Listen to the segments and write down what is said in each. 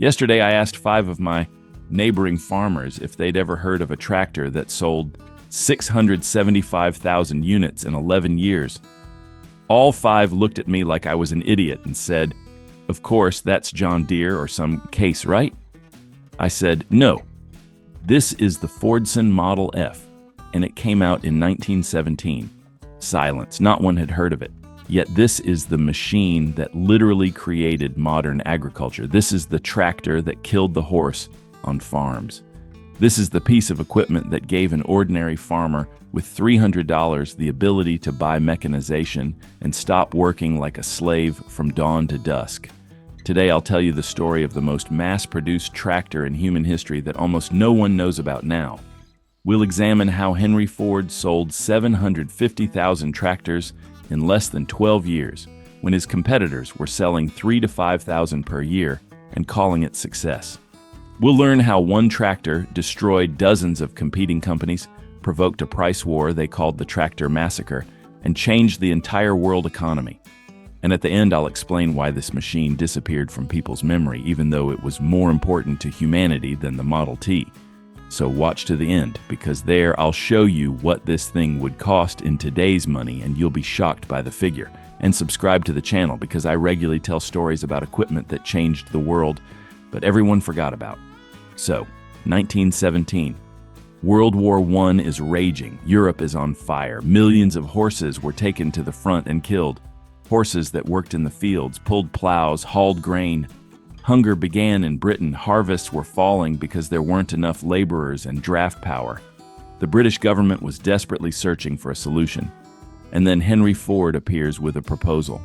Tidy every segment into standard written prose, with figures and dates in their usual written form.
Yesterday, I asked 5 of my neighboring farmers if they'd ever heard of a tractor that sold 675,000 units in 11 years. All 5 looked at me like I was an idiot and said, "Of course, that's John Deere or some case, right?" I said, "No. This is the Fordson Model F, and it came out in 1917. Silence. Not one had heard of it. Yet this is the machine that literally created modern agriculture. This is the tractor that killed the horse on farms. This is the piece of equipment that gave an ordinary farmer with $300 the ability to buy mechanization and stop working like a slave from dawn to dusk. Today I'll tell you the story of the most mass-produced tractor in human history that almost no one knows about now. We'll examine how Henry Ford sold 750,000 tractors in less than 12 years, when his competitors were selling 3,000 to 5,000 per year and calling it success. We'll learn how one tractor destroyed dozens of competing companies, provoked a price war they called the tractor massacre, and changed the entire world economy. And at the end, I'll explain why this machine disappeared from people's memory, even though it was more important to humanity than the Model T. So watch to the end, because there I'll show you what this thing would cost in today's money, and you'll be shocked by the figure. And subscribe to the channel, because I regularly tell stories about equipment that changed the world, but everyone forgot about. So, 1917. World War I is raging. Europe is on fire. Millions of horses were taken to the front and killed. Horses that worked in the fields, pulled plows, hauled grain. Hunger began in Britain. Harvests were falling because there weren't enough laborers and draft power. The British government was desperately searching for a solution. And then Henry Ford appears with a proposal.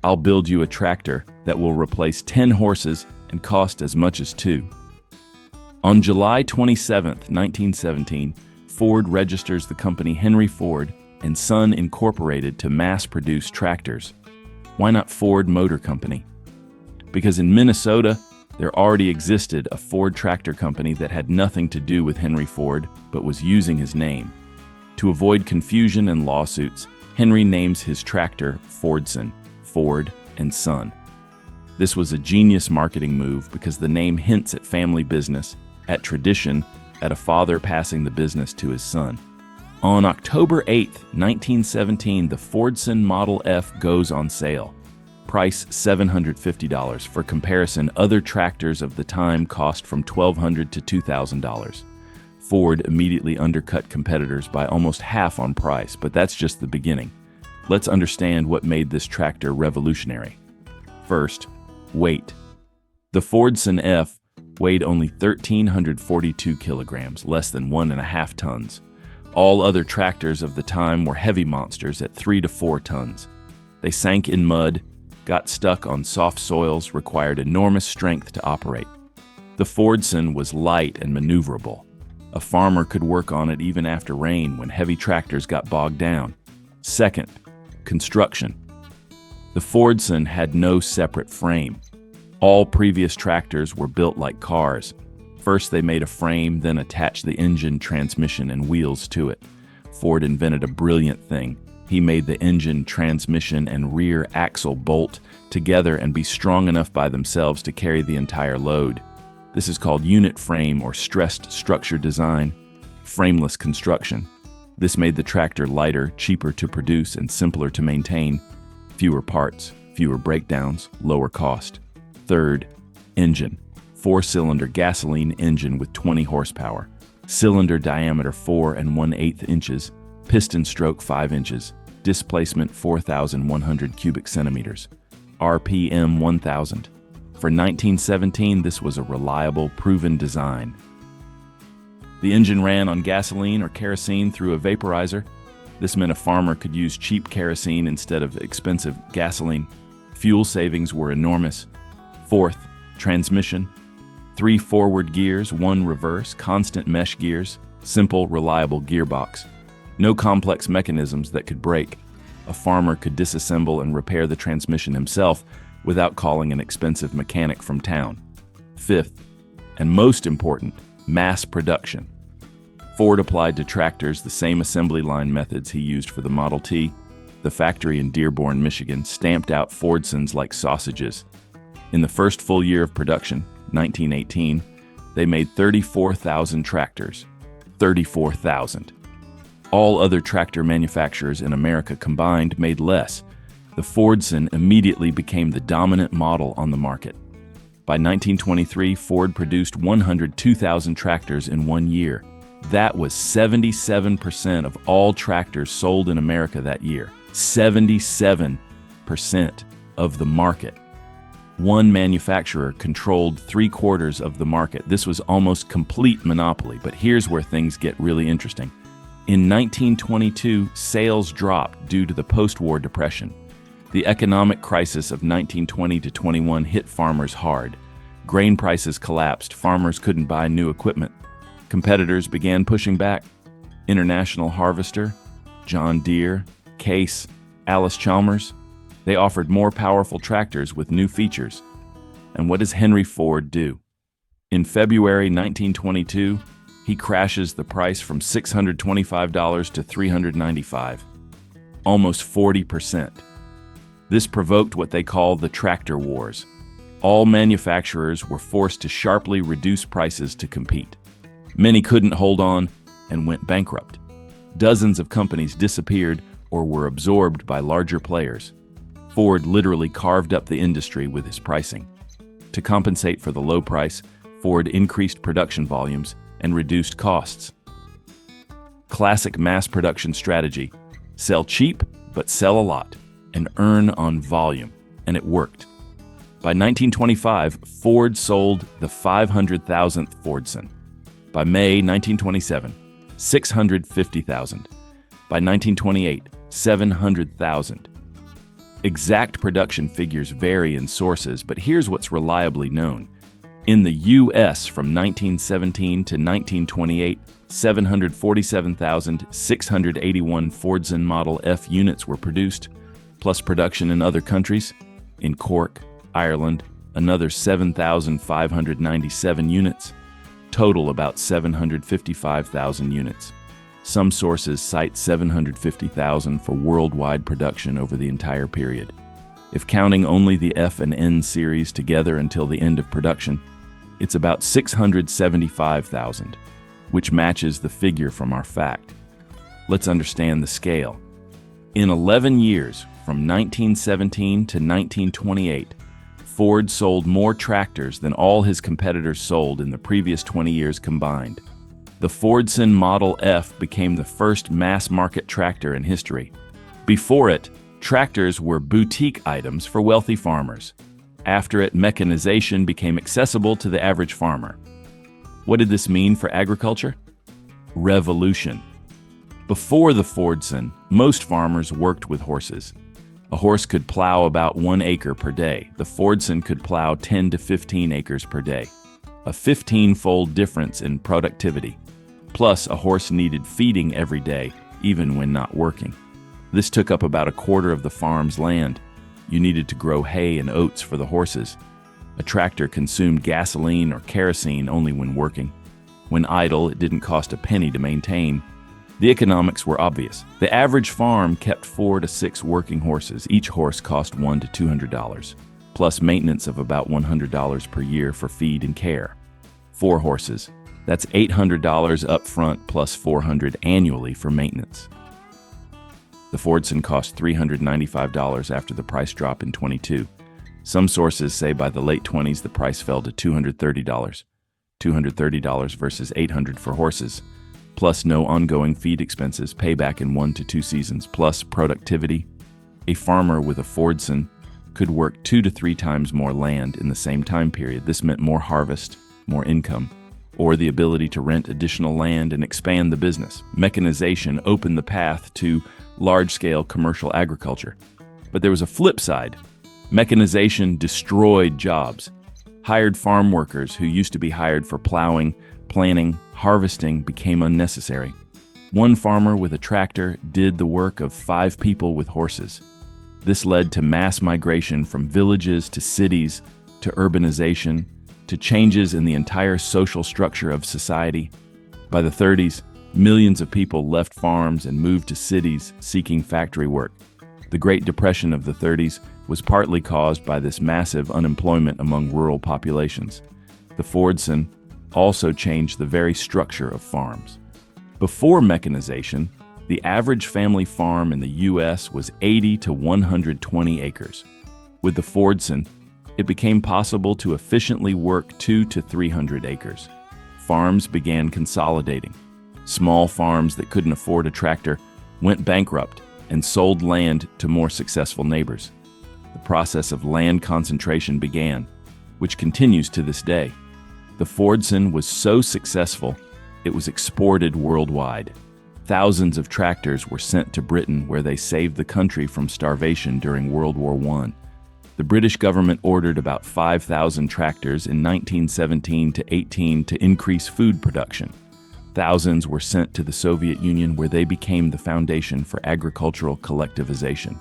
"I'll build you a tractor that will replace 10 horses and cost as much as 2. On July 27, 1917, Ford registers the company Henry Ford and Son Incorporated to mass-produce tractors. Why not Ford Motor Company? Because in Minnesota, there already existed a Ford tractor company that had nothing to do with Henry Ford, but was using his name. To avoid confusion and lawsuits, Henry names his tractor Fordson, Ford and Son. This was a genius marketing move because the name hints at family business, at tradition, at a father passing the business to his son. On October 8, 1917, the Fordson Model F goes on sale. Price $750. For comparison, other tractors of the time cost from $1,200 to $2,000. Ford immediately undercut competitors by almost half on price, but that's just the beginning. Let's understand what made this tractor revolutionary. First, weight. The Fordson F weighed only 1,342 kilograms, less than 1.5 tons. All other tractors of the time were heavy monsters at 3 to 4 tons. They sank in mud, got stuck on soft soils, required enormous strength to operate. The Fordson was light and maneuverable. A farmer could work on it even after rain when heavy tractors got bogged down. Second, construction. The Fordson had no separate frame. All previous tractors were built like cars. First, they made a frame, then attached the engine, transmission, and wheels to it. Ford invented a brilliant thing. He made the engine, transmission, and rear axle bolt together and be strong enough by themselves to carry the entire load. This is called unit frame or stressed structure design, frameless construction. This made the tractor lighter, cheaper to produce, and simpler to maintain. Fewer parts, fewer breakdowns, lower cost. Third, engine. 4-cylinder gasoline engine with 20 horsepower. Cylinder diameter 4 1/8 inches. Piston stroke 5 inches. Displacement 4,100 cubic centimeters. RPM 1,000. For 1917, this was a reliable, proven design. The engine ran on gasoline or kerosene through a vaporizer. This meant a farmer could use cheap kerosene instead of expensive gasoline. Fuel savings were enormous. Fourth, transmission. 3 forward gears, 1 reverse, constant mesh gears, simple, reliable gearbox. No complex mechanisms that could break. A farmer could disassemble and repair the transmission himself without calling an expensive mechanic from town. Fifth, and most important, mass production. Ford applied to tractors the same assembly line methods he used for the Model T. The factory in Dearborn, Michigan, stamped out Fordsons like sausages. In the first full year of production, 1918, they made 34,000 tractors. 34,000. All other tractor manufacturers in America combined made less. The Fordson immediately became the dominant model on the market. By 1923, Ford produced 102,000 tractors in 1 year. That was 77% of all tractors sold in America that year. 77% of the market. One manufacturer controlled 3/4 of the market. This was almost complete monopoly, but here's where things get really interesting. In 1922, sales dropped due to the post-war depression. The economic crisis of 1920 to 21 hit farmers hard. Grain prices collapsed, farmers couldn't buy new equipment. Competitors began pushing back. International Harvester, John Deere, Case, Alice Chalmers, they offered more powerful tractors with new features. And what does Henry Ford do? In February 1922, he crashes the price from $625 to $395, almost 40%. This provoked what they call the tractor wars. All manufacturers were forced to sharply reduce prices to compete. Many couldn't hold on and went bankrupt. Dozens of companies disappeared or were absorbed by larger players. Ford literally carved up the industry with his pricing. To compensate for the low price, Ford increased production volumes and reduced costs. Classic mass production strategy: sell cheap, but sell a lot, and earn on volume, and it worked. By 1925, Ford sold the 500,000th Fordson. By May 1927, 650,000. By 1928, 700,000. Exact production figures vary in sources, but here's what's reliably known. In the U.S. from 1917 to 1928, 747,681 Fordson Model F units were produced, plus production in other countries. In Cork, Ireland, another 7,597 units. Total about 755,000 units. Some sources cite 750,000 for worldwide production over the entire period. If counting only the F and N series together until the end of production, it's about 675,000, which matches the figure from our fact. Let's understand the scale. In 11 years, from 1917 to 1928, Ford sold more tractors than all his competitors sold in the previous 20 years combined. The Fordson Model F became the first mass-market tractor in history. Before it, tractors were boutique items for wealthy farmers. After it, mechanization became accessible to the average farmer. What did this mean for agriculture? Revolution. Before the Fordson, most farmers worked with horses. A horse could plow about 1 acre per day. The Fordson could plow 10 to 15 acres per day. A 15-fold difference in productivity. Plus, a horse needed feeding every day, even when not working. This took up about 1/4 of the farm's land. You needed to grow hay and oats for the horses. A tractor consumed gasoline or kerosene only when working. When idle, it didn't cost a penny to maintain. The economics were obvious. The average farm kept 4 to 6 working horses. Each horse cost $100 to $200, plus maintenance of about $100 per year for feed and care. 4 horses. That's $800 up front plus $400 annually for maintenance. The Fordson cost $395 after the price drop in 22. Some sources say by the late 20s the price fell to $230. $230 versus $800 for horses, plus no ongoing feed expenses, payback in 1 to 2 seasons, plus productivity. A farmer with a Fordson could work 2 to 3 times more land in the same time period. This meant more harvest, more income, or the ability to rent additional land and expand the business. Mechanization opened the path to large-scale commercial agriculture. But there was a flip side. Mechanization destroyed jobs. Hired farm workers who used to be hired for plowing, planting, harvesting became unnecessary. One farmer with a tractor did the work of 5 people with horses. This led to mass migration from villages to cities, to urbanization, to changes in the entire social structure of society. By the 30s, millions of people left farms and moved to cities seeking factory work. The Great Depression of the 30s was partly caused by this massive unemployment among rural populations. The Fordson also changed the very structure of farms. Before mechanization, the average family farm in the U.S. was 80 to 120 acres. With the Fordson, it became possible to efficiently work 200 to 300 acres. Farms began consolidating. Small farms that couldn't afford a tractor went bankrupt and sold land to more successful neighbors. The process of land concentration began, which continues to this day. The Fordson was so successful, it was exported worldwide. Thousands of tractors were sent to Britain, where they saved the country from starvation during World War I. The British government ordered about 5,000 tractors in 1917 to 18 to increase food production. Thousands were sent to the Soviet Union, where they became the foundation for agricultural collectivization.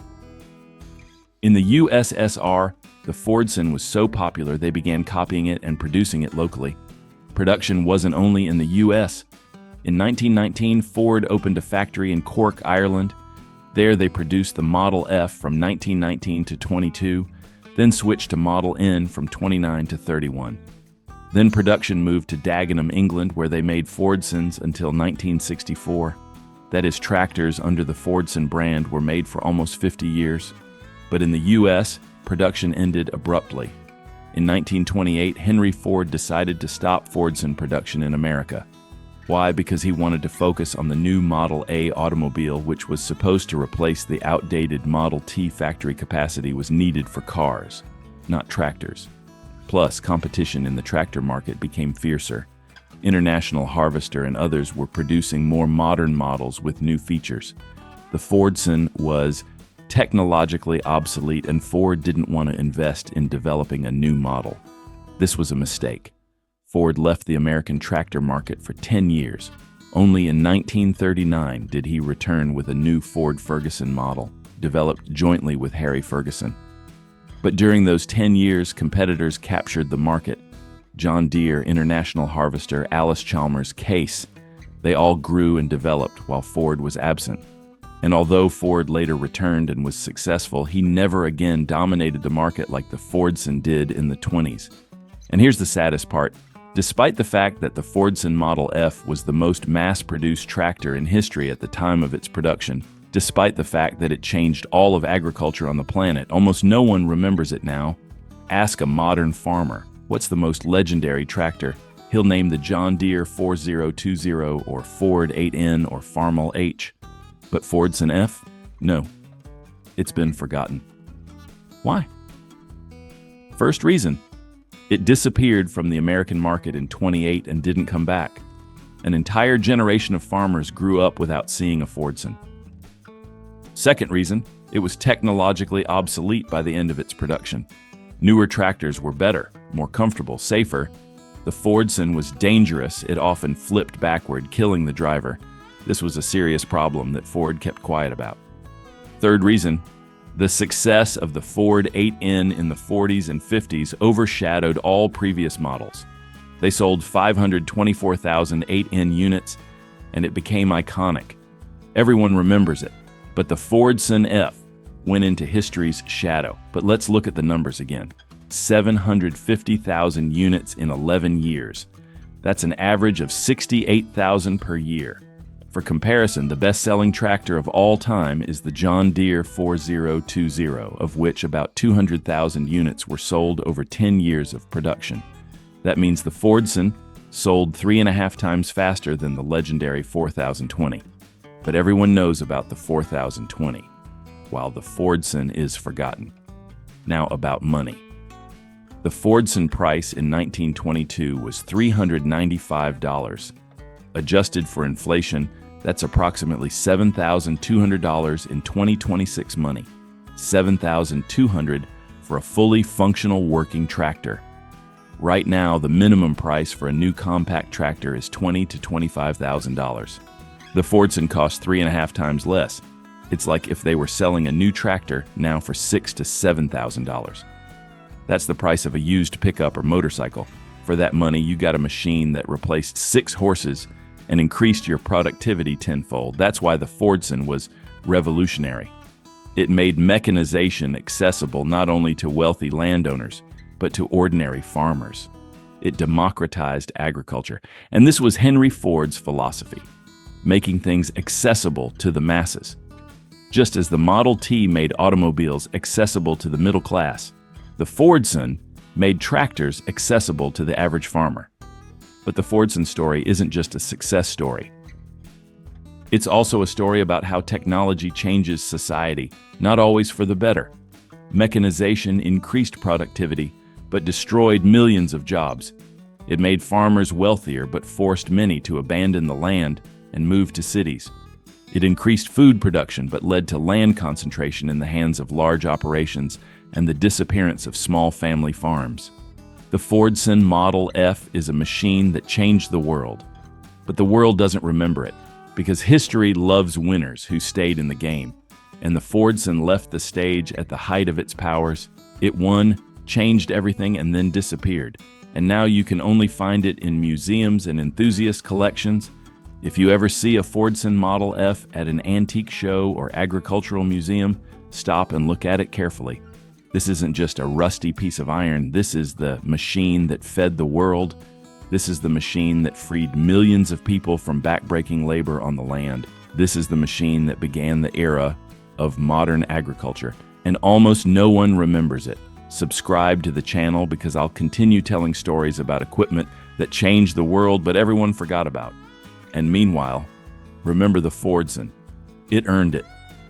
In the USSR, the Fordson was so popular they began copying it and producing it locally. Production wasn't only in the US. In 1919, Ford opened a factory in Cork, Ireland. There they produced the Model F from 1919 to 22, then switched to Model N from 29 to 31. Then production moved to Dagenham, England, where they made Fordsons until 1964. That is, tractors under the Fordson brand were made for almost 50 years. But in the U.S., production ended abruptly. In 1928, Henry Ford decided to stop Fordson production in America. Why? Because he wanted to focus on the new Model A automobile, which was supposed to replace the outdated Model T. Factory capacity was needed for cars, not tractors. Plus, competition in the tractor market became fiercer. International Harvester and others were producing more modern models with new features. The Fordson was technologically obsolete, and Ford didn't want to invest in developing a new model. This was a mistake. Ford left the American tractor market for 10 years. Only in 1939 did he return with a new Ford Ferguson model, developed jointly with Harry Ferguson. But during those 10 years, competitors captured the market. John Deere, International Harvester, Allis-Chalmers, Case, they all grew and developed while Ford was absent. And although Ford later returned and was successful, he never again dominated the market like the Fordson did in the 20s. And here's the saddest part. Despite the fact that the Fordson Model F was the most mass-produced tractor in history at the time of its production, despite the fact that it changed all of agriculture on the planet, almost no one remembers it now. Ask a modern farmer, what's the most legendary tractor? He'll name the John Deere 4020 or Ford 8N or Farmall H. But Fordson F? No. It's been forgotten. Why? First reason. It disappeared from the American market in 28 and didn't come back. An entire generation of farmers grew up without seeing a Fordson. Second reason, it was technologically obsolete by the end of its production. Newer tractors were better, more comfortable, safer. The Fordson was dangerous. It often flipped backward, killing the driver. This was a serious problem that Ford kept quiet about. Third reason, the success of the Ford 8N in the 40s and 50s overshadowed all previous models. They sold 524,000 8N units, and it became iconic. Everyone remembers it, but the Fordson F went into history's shadow. But let's look at the numbers again. 750,000 units in 11 years. That's an average of 68,000 per year. For comparison, the best-selling tractor of all time is the John Deere 4020, of which about 200,000 units were sold over 10 years of production. That means the Fordson sold 3.5 times faster than the legendary 4020. But everyone knows about the 4020, while the Fordson is forgotten. Now about money. The Fordson price in 1922 was $395. Adjusted for inflation, that's approximately $7,200 in 2026 money. $7,200 for a fully functional working tractor. Right now, the minimum price for a new compact tractor is $20,000 to $25,000. The Fordson costs 3.5 times less. It's like if they were selling a new tractor now for $6,000 to $7,000. That's the price of a used pickup or motorcycle. For that money, you got a machine that replaced 6 horses and increased your productivity tenfold. That's why the Fordson was revolutionary. It made mechanization accessible not only to wealthy landowners, but to ordinary farmers. It democratized agriculture. And this was Henry Ford's philosophy, making things accessible to the masses. Just as the Model T made automobiles accessible to the middle class, the Fordson made tractors accessible to the average farmer. But the Fordson story isn't just a success story. It's also a story about how technology changes society, not always for the better. Mechanization increased productivity, but destroyed millions of jobs. It made farmers wealthier, but forced many to abandon the land and move to cities. It increased food production, but led to land concentration in the hands of large operations and the disappearance of small family farms. The Fordson Model F is a machine that changed the world. But the world doesn't remember it, because history loves winners who stayed in the game. And the Fordson left the stage at the height of its powers. It won, changed everything, and then disappeared. And now you can only find it in museums and enthusiast collections. If you ever see a Fordson Model F at an antique show or agricultural museum, stop and look at it carefully. This isn't just a rusty piece of iron. This is the machine that fed the world. This is the machine that freed millions of people from backbreaking labor on the land. This is the machine that began the era of modern agriculture, and almost no one remembers it. Subscribe to the channel because I'll continue telling stories about equipment that changed the world but everyone forgot about. And meanwhile, remember the Fordson. It earned it.